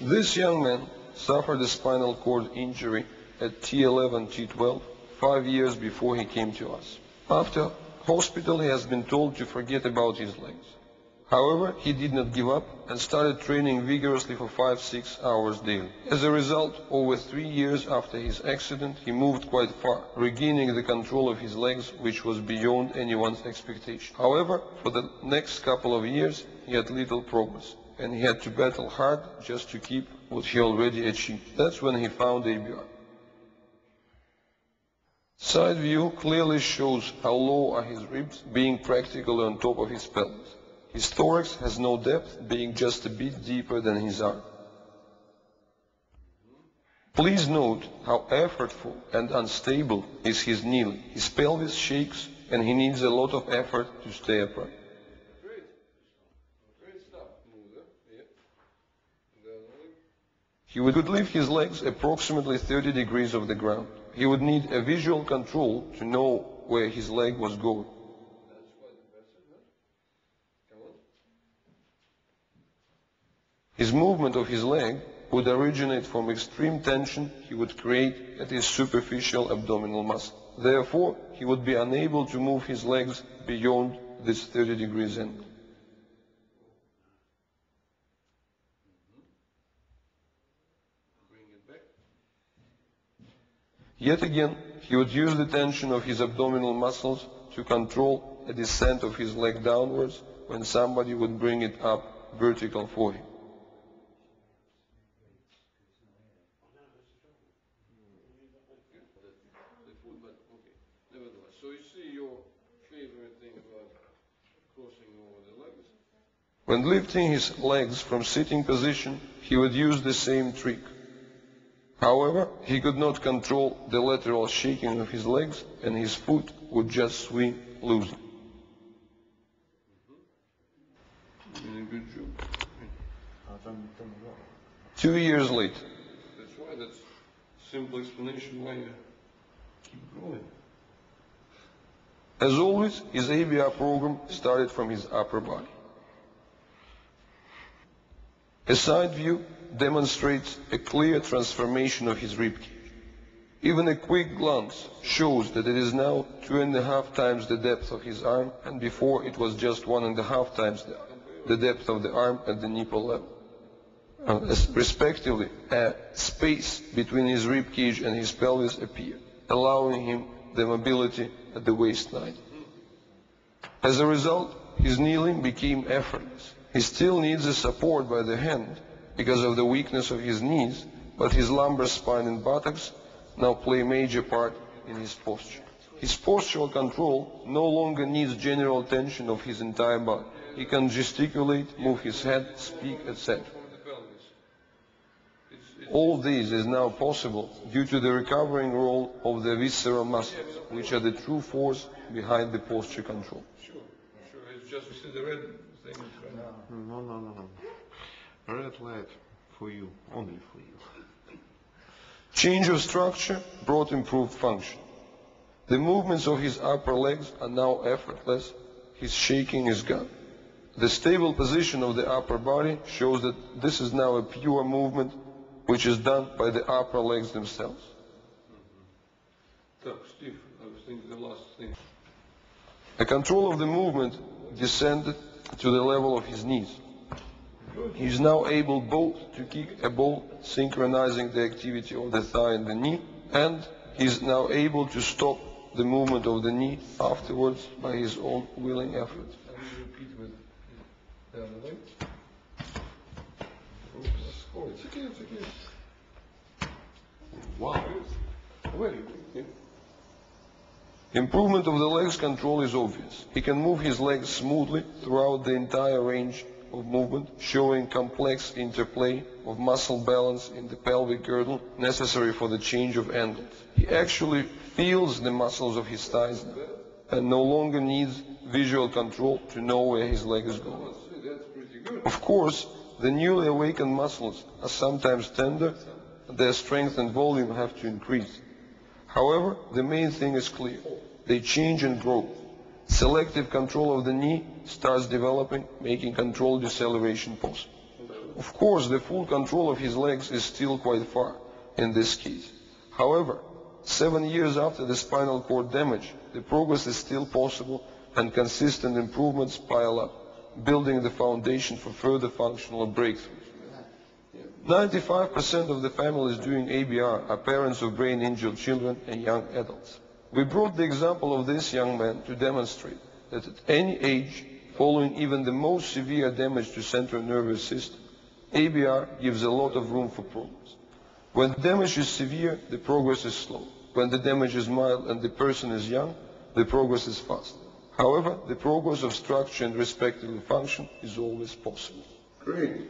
This young man suffered a spinal cord injury at T11, T12, 5 years before he came to us. After hospital, he has been told to forget about his legs. However, he did not give up and started training vigorously for 5-6 hours daily. As a result, over 3 years after his accident, he moved quite far, regaining the control of his legs, which was beyond anyone's expectation. However, for the next couple of years, he had little progress, and he had to battle hard just to keep what he already achieved. That's when he found ABR. Side view clearly shows how low are his ribs, being practically on top of his pelvis. His thorax has no depth, being just a bit deeper than his arm. Please note how effortful and unstable is his kneeling. His pelvis shakes and he needs a lot of effort to stay upright. He would lift his legs approximately 30 degrees off the ground. He would need a visual control to know where his leg was going. His movement of his leg would originate from extreme tension he would create at his superficial abdominal muscle. Therefore, he would be unable to move his legs beyond this 30 degrees angle. Yet again, he would use the tension of his abdominal muscles to control a descent of his leg downwards when somebody would bring it up vertical for him. So you see your favorite thing about crossing over the legs? When lifting his legs from sitting position, he would use the same trick. However, he could not control the lateral shaking of his legs, and his foot would just swing loosely. Good job. 2 years later. That's simple explanation why you keep growing. As always, his ABR program started from his upper body. A side view demonstrates a clear transformation of his ribcage. Even a quick glance shows that it is now 2.5 times the depth of his arm, and before it was just 1.5 times the depth of the arm at the nipple level. Respectively, a space between his ribcage and his pelvis appeared, allowing him the mobility at the waistline. As a result, his kneeling became effortless. He still needs a support by the hand because of the weakness of his knees, but his lumbar spine and buttocks now play a major part in his posture. His postural control no longer needs general tension of his entire body. He can gesticulate, move his head, speak, etc. All this is now possible due to the recovering role of the visceral muscles, which are the true force behind the posture control. Sure. It's just you see the red thing. No. Red light for you, only for you. Change of structure brought improved function. The movements of his upper legs are now effortless. His shaking is gone. The stable position of the upper body shows that this is now a pure movement which is done by the upper legs themselves. Steve, I was thinking the last thing. The control of the movement descended to the level of his knees. He is now able both to kick a ball, synchronizing the activity of the thigh and the knee, and he is now able to stop the movement of the knee afterwards by his own willing effort. I will repeat with the other leg. It's okay. Wow. Very good. Improvement of the legs control is obvious. He can move his legs smoothly throughout the entire range of movement, showing complex interplay of muscle balance in the pelvic girdle necessary for the change of angles. He actually feels the muscles of his thighs now, and no longer needs visual control to know where his leg is going. That's pretty good. Of course, the newly awakened muscles are sometimes tender, and their strength and volume have to increase. However, the main thing is clear. They change and grow. Selective control of the knee starts developing, making controlled deceleration possible. Of course, the full control of his legs is still quite far in this case. However, 7 years after the spinal cord damage, the progress is still possible and consistent improvements pile up, building the foundation for further functional breakthroughs. 95% of the families doing ABR are parents of brain-injured children and young adults. We brought the example of this young man to demonstrate that at any age, following even the most severe damage to central nervous system, ABR gives a lot of room for progress. When the damage is severe, the progress is slow. When the damage is mild and the person is young, the progress is fast. However, the progress of structure and respectively function is always possible. Great.